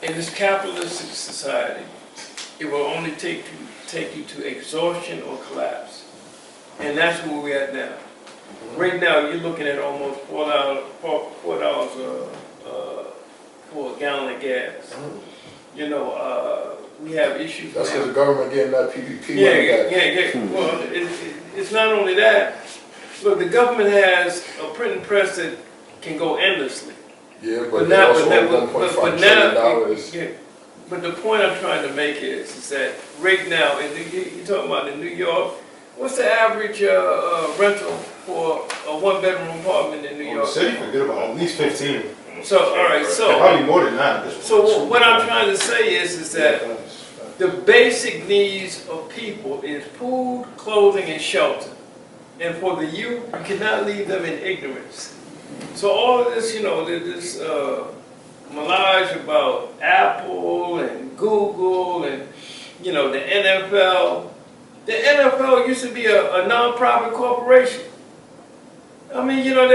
in this capitalistic society, it will only take you to exhaustion or collapse. And that's where we're at now. Right now, you're looking at almost $4 for a gallon of gas. You know, we have issues. That's because the government getting that PPP Yeah. Well, it's not only that. Look, the government has a printing press that can go endlessly. Yeah, but now, yeah. But the point I'm trying to make is that right now, you're talking about in New York, what's the average rental for a one-bedroom apartment in New York? The city, forget about at least 15. So, all right, so probably more than that. So what I'm trying to say is that the basic needs of people is food, clothing, and shelter. And for the youth, you cannot leave them in ignorance. So all of this, you know, this melange about Apple and Google and, you know, the NFL. The NFL used to be a non-profit corporation. I mean, you know, I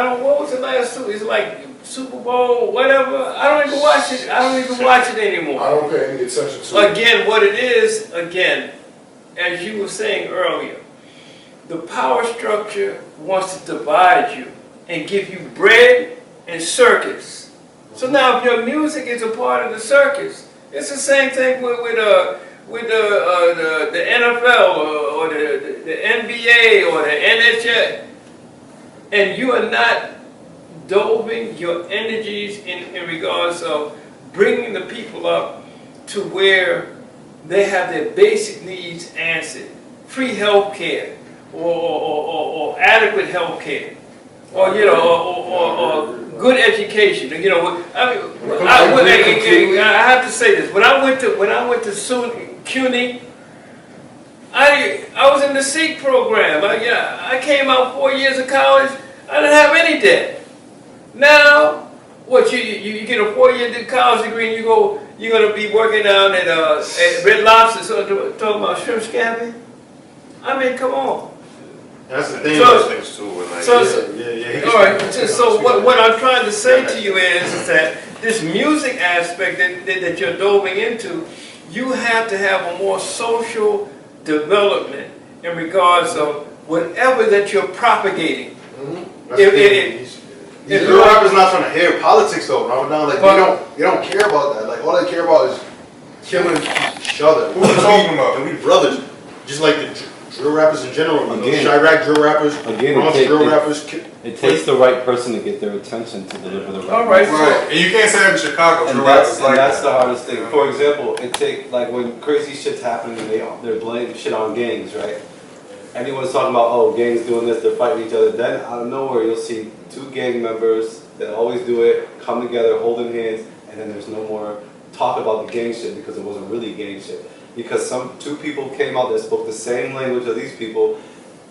don't. What was the last two? It's like Super Bowl, whatever. I don't even watch it. I don't even watch it anymore. I don't pay any attention to it. Again, what it is, as you were saying earlier, the power structure wants to divide you and give you bread and circus. So now, if your music is a part of the circus, it's the same thing with the NFL or the NBA or the NHL, and you are not doving your energies in regards of bringing the people up to where they have their basic needs answered, free health care or adequate health care, or you know, or good education. You know, I have to say this. When I went to CUNY, I was in the SEEK program. I came out 4 years of college. I didn't have any debt. Now, what you get a 4-year college degree and you're gonna be working down at Red Lobster, so talking about shrimp scampi. I mean, come on. That's the thing. Those things too. All right. So what I'm trying to say to you is that this music aspect that you're delving into, you have to have a more social development in regards of whatever that you're propagating. If real rappers not trying to hear politics though, bro. Like they don't care about that. Like all they care about is killing each other. Who are you talking about? And we brothers, just like the drill rappers in general. Again, Chirac drill rappers, it takes the right person to get their attention to deliver the right. All right, and you can't say that in Chicago. And that's the hardest thing. For example, like when crazy shit's happening and they're blaming shit on gangs, right? Anyone's talking about, oh, gangs doing this, they're fighting each other. Then out of nowhere, you'll see two gang members that always do it, come together, holding hands, and then there's no more talk about the gang shit because it wasn't really gang shit. Because two people came out that spoke the same language of these people,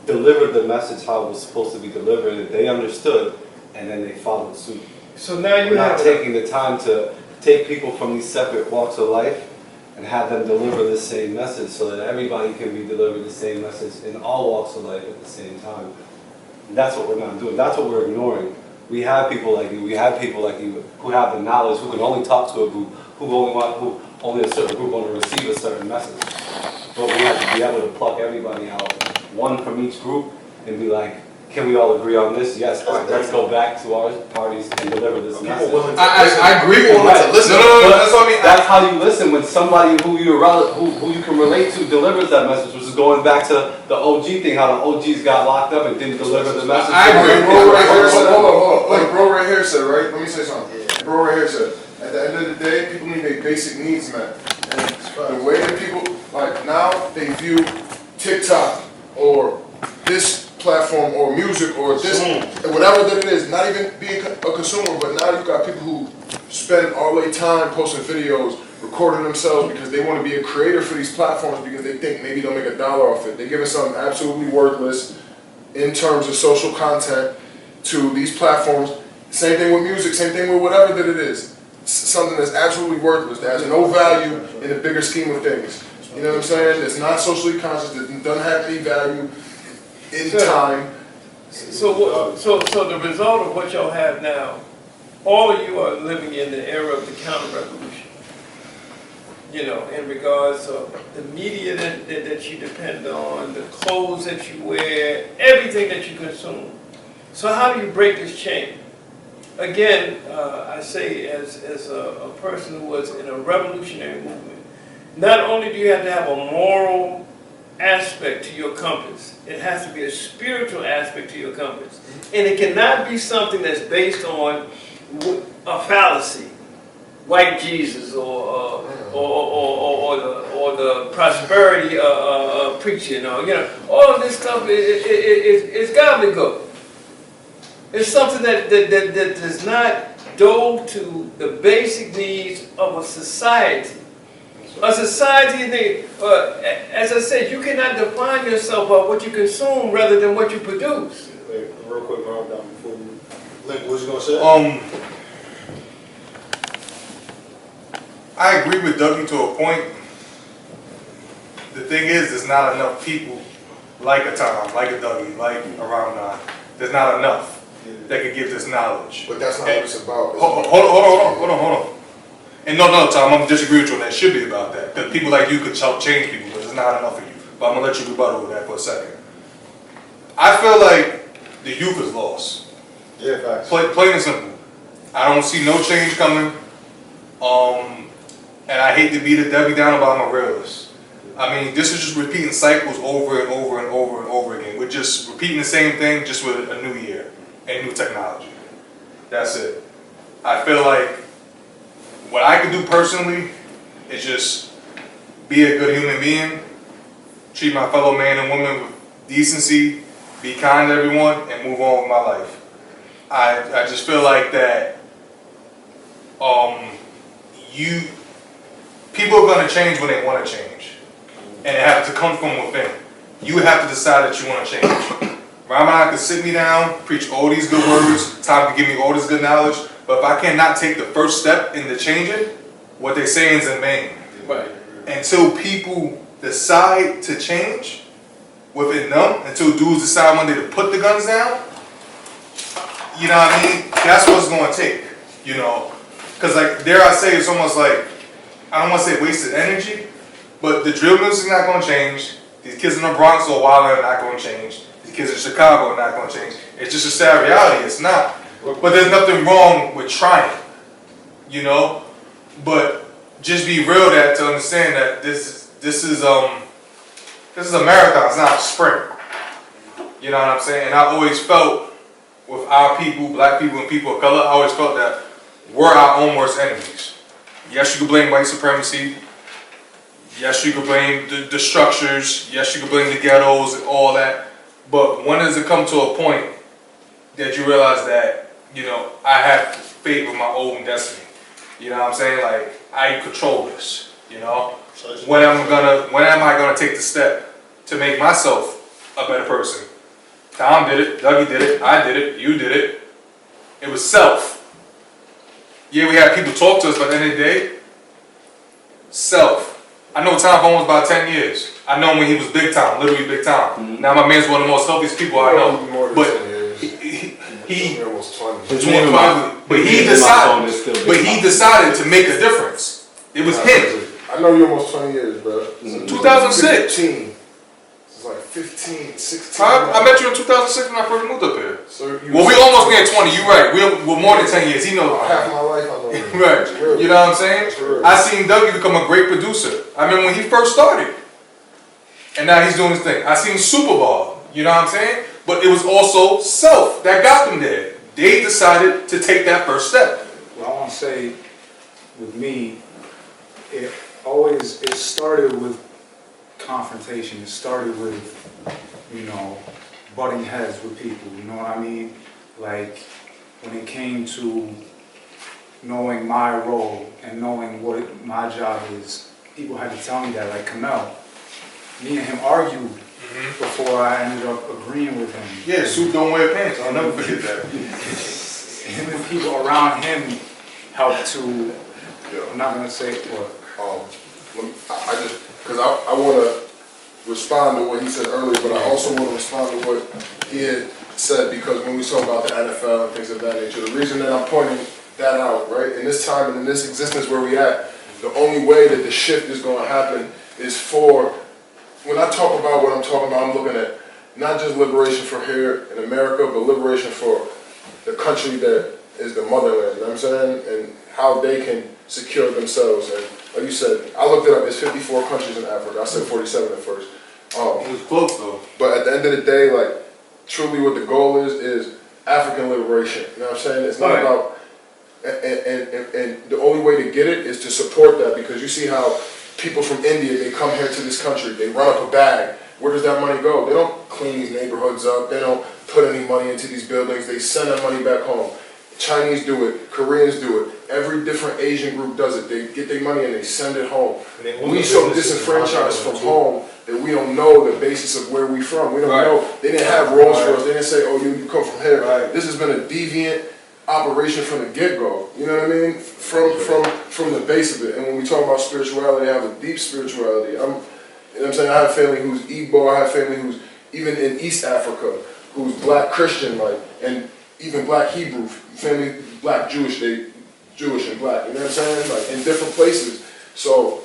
delivered the message how it was supposed to be delivered, and they understood, and then they followed suit. So now you're not taking the time to take people from these separate walks of life and have them deliver the same message so that everybody can be delivered the same message in all walks of life at the same time. And that's what we're not doing. That's what we're ignoring. We have people like you. We have people like you who have the knowledge, who can only talk to a group, who only a certain group want to receive a certain message. But we have to be able to pluck everybody out, one from each group, and be like, can we all agree on this? Yes, let's go back to our parties and deliver this message. I agree with to listen. No, that's what I mean. That's how you listen when somebody who you can relate to delivers that message, which is going back to the OG thing, how the OGs got locked up and didn't deliver the message. I agree. Bro right here said, hold on. Like bro right here said, right? Let me say something. Bro right here said, at the end of the day, people need their basic needs met. And the way that people, like now, they view TikTok or this platform or music or this, whatever that it is, not even being a consumer, but now you've got people who spend all their time posting videos, recording themselves because they want to be a creator for these platforms because they think maybe they'll make $1 off it. They're giving something absolutely worthless in terms of social content to these platforms. Same thing with music, same thing with whatever that it is. Something that's absolutely worthless, that has no value in the bigger scheme of things. You know what I'm saying? It's not socially conscious, it doesn't have any value in time. So the result of what y'all have now all of you are living in the era of the counter-revolution. You know, in regards to the media that you depend on, the clothes that you wear, everything that you consume. So how do you break this chain? Again, I say as a person who was in a revolutionary movement, not only do you have to have a moral aspect to your compass, it has to be a spiritual aspect to your compass. And it cannot be something that's based on a fallacy, white Jesus or the prosperity preaching, or all of this stuff is gobbledygook. It's something that does not go to the basic needs of a society. A society, as I said, you cannot define yourself by what you consume rather than what you produce. Wait, real quick, Rob, down before you. Link, what was you gonna say? I agree with Dougie to a point. The thing is, there's not enough people like a Tom, like a Dougie, like a Ramadan. There's not enough that could give this knowledge. But that's not what it's about. Hold on. And no, Tom, I'm gonna disagree with you on that. It should be about that. Because people like you could help change people, but there's not enough of you. But I'm gonna let you rebuttal with that for a second. I feel like the youth is lost. Yeah, facts. Plain and simple. I don't see no change coming. And I hate to be the Debbie Downer, but I'm a realist. I mean, this is just repeating cycles over and over and over and over again. We're just repeating the same thing, just with a new year and new technology. That's it. I feel like what I could do personally is just be a good human being, treat my fellow man and woman with decency, be kind to everyone, and move on with my life. I just feel like that people are going to change when they want to change. And it has to come from within. You have to decide that you want to change. Ramadan can sit me down, preach all these good words, Tom can give me all this good knowledge, but if I cannot take the first step into changing, what they're saying is in vain. Right. Until people decide to change within them, until dudes decide one day to put the guns down, you know what I mean? That's what it's going to take, you know? Because, like, dare I say, it's almost like, I don't want to say wasted energy, but the drill music's not going to change. These kids in the Bronx or Wild are not going to change. These kids in Chicago are not going to change. It's just a sad reality. It's not. But there's nothing wrong with trying, you know? But just be real to understand that this is a marathon. It's not a sprint. You know what I'm saying? And I always felt with our people, black people and people of color, I always felt that we're our own worst enemies. Yes, you can blame white supremacy. Yes, you can blame the structures. Yes, you can blame the ghettos and all that. But when does it come to a point that you realize that, you know, I have faith with my own destiny? You know what I'm saying? Like, I control this, you know? When am I gonna take the step to make myself a better person? Tom did it, Dougie did it, I did it, you did it. It was self. Yeah, we had people talk to us, but at the end of the day, self. I know Tom for almost about 10 years. I know him when he was big time, literally big time. Mm-hmm. Now my man's one of the most healthiest people I know. But he decided to make a difference. It was him. I know you almost 20 years, bro. 2006. 15. It's like 15, 16. I met you in 2006 when I first moved up here. So Well, we almost near 20. You're right. We're more than 10 years. He knows. half my life I know you. Right. You know what I'm saying? True. I seen Dougie become a great producer. I remember when he first started. And now he's doing his thing. I seen Super Bowl. You know what I'm saying? But it was also self that got them there. They decided to take that first step. Well, I want to say, with me, it started with confrontation. It started with, you know, butting heads with people. You know what I mean? Like, when it came to knowing my role and knowing what my job is, people had to tell me that. Like Kamel, me and him argued before I ended up agreeing with him. Yeah, Soup don't wear pants. I'll never forget that. Him and people around him helped to, I'm not going to say what. I want to respond to what he said earlier, but I also want to respond to what he had said, because when we talk about the NFL and things of that nature, the reason that I'm pointing that out, right? In this time and in this existence where we at, the only way that the shift is going to happen is for, when I talk about what I'm talking about, I'm looking at not just liberation for here in America, but liberation for the country that is the motherland, you know what I'm saying? And how they can secure themselves. And like you said, I looked it up, it's 54 countries in Africa. I said 47 at first. It was close though. But at the end of the day, like, truly what the goal is African liberation. You know what I'm saying? It's not about, and the only way to get it is to support that, because you see how people from India, they come here to this country, they run up a bag. Where does that money go? They don't clean these neighborhoods up. They don't put any money into these buildings. They send that money back home. Chinese do it. Koreans do it. Every different Asian group does it. They get their money and they send it home. We so disenfranchised from home that we don't know the basis of where we from. We don't know. They didn't have roles for us. They didn't say, oh, you come from here. This has been a deviant operation from the get-go. You know what I mean? From the base of it. And when we talk about spirituality, I have a deep spirituality. You know what I'm saying? I have family who's Igbo, I have family who's even in East Africa, who's black Christian, like, and even black Hebrew, family black Jewish, they Jewish and black, you know what I'm saying? Like, in different places. So,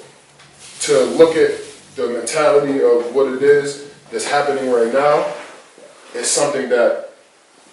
to look at the mentality of what it is that's happening right now is something that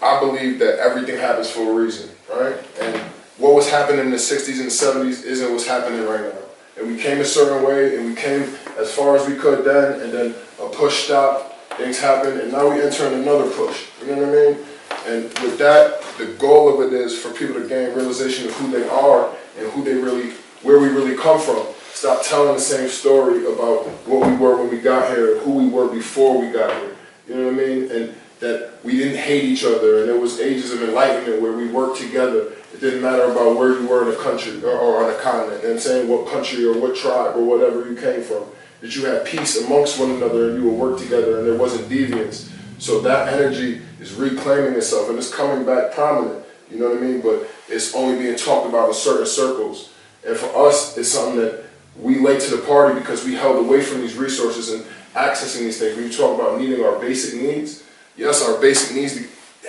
I believe that everything happens for a reason, right? And what was happening in the 60s and the 70s isn't what's happening right now. And we came a certain way, and we came as far as we could then, and then a push stopped, things happened, and now we enter in another push, you know what I mean? And with that, the goal of it is for people to gain realization of who they are and who they really, where we really come from. Stop telling the same story about what we were when we got here, who we were before we got here, you know what I mean? And that we didn't hate each other, and there was ages of enlightenment where we worked together. It didn't matter about where you were in the country or on a continent, and saying what country or what tribe or whatever you came from. That you had peace amongst one another and you would work together and there wasn't deviance. So that energy is reclaiming itself and it's coming back prominent, you know what I mean? But it's only being talked about in certain circles. And for us, it's something that we late to the party because we held away from these resources and accessing these things. When you talk about needing our basic needs, yes, our basic needs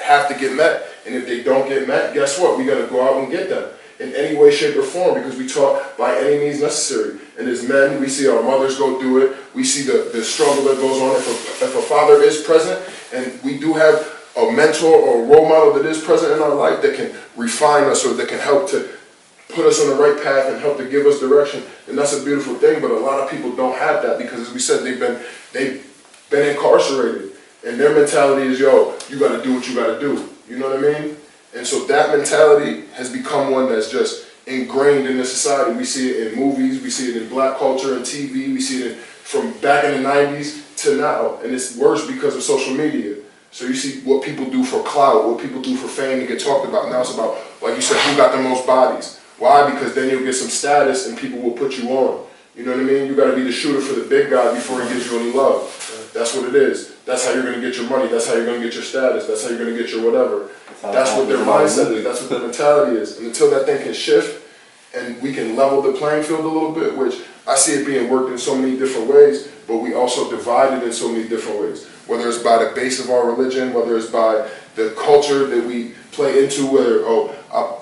have to get met. And if they don't get met, guess what? We got to go out and get them in any way, shape, or form, because we taught by any means necessary. And as men, we see our mothers go do it. We see the struggle that goes on. If a father is present, and we do have a mentor or a role model that is present in our life that can refine us or that can help to put us on the right path and help to give us direction, and that's a beautiful thing. But a lot of people don't have that because, as we said, they've been incarcerated. And their mentality is, yo, you got to do what you got to do. You know what I mean? And so that mentality has become one that's just ingrained in the society. We see it in movies, we see it in black culture and TV, we see it from back in the 90s to now. And it's worse because of social media. So you see what people do for clout, what people do for fame to get talked about. Now it's about, like you said, who got the most bodies. Why? Because then you'll get some status and people will put you on. You know what I mean? You got to be the shooter for the big guy before he gives you any love. That's what it is. That's how you're going to get your money. That's how you're going to get your status. That's how you're going to get your whatever. That's what their mindset is. That's what their mentality is. And until that thing can shift and we can level the playing field a little bit, which I see it being worked in so many different ways, but we also divide it in so many different ways. Whether it's by the base of our religion, whether it's by the culture that we play into, whether, oh,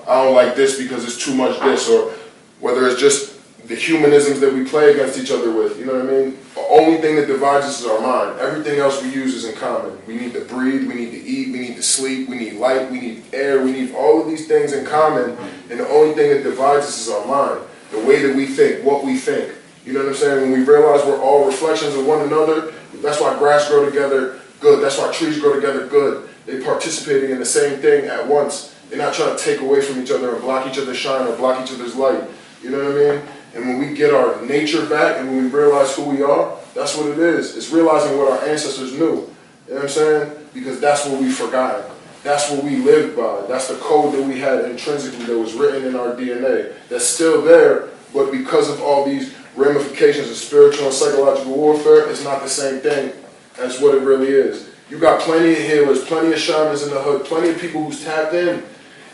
I don't like this because it's too much this, or whether it's just the humanisms that we play against each other with, you know what I mean? The only thing that divides us is our mind. Everything else we use is in common. We need to breathe, we need to eat, we need to sleep, we need light, we need air, we need all of these things in common, and the only thing that divides us is our mind. The way that we think, what we think. You know what I'm saying? When we realize we're all reflections of one another, that's why grass grow together good, that's why trees grow together good. They're participating in the same thing at once. They're not trying to take away from each other and block each other's shine or block each other's light. You know what I mean? And when we get our nature back and when we realize who we are, that's what it is. It's realizing what our ancestors knew. You know what I'm saying? Because that's what we forgot. That's what we lived by. That's the code that we had intrinsically that was written in our DNA. That's still there, but because of all these ramifications of spiritual and psychological warfare, it's not the same thing as what it really is. You got plenty of healers, plenty of shamans in the hood, plenty of people who's tapped in,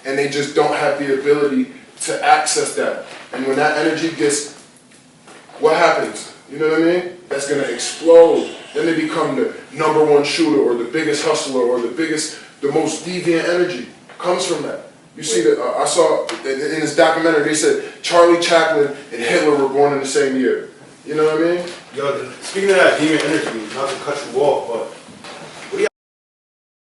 and they just don't have the ability to access that. And when that energy gets, what happens? You know what I mean? That's going to explode. Then they become the #1 shooter or the biggest hustler or the most deviant energy. Comes from that. You see that, I saw in this documentary, they said Charlie Chaplin and Hitler were born in the same year. You know what I mean? Yo, speaking of that demon energy, not to cut you off,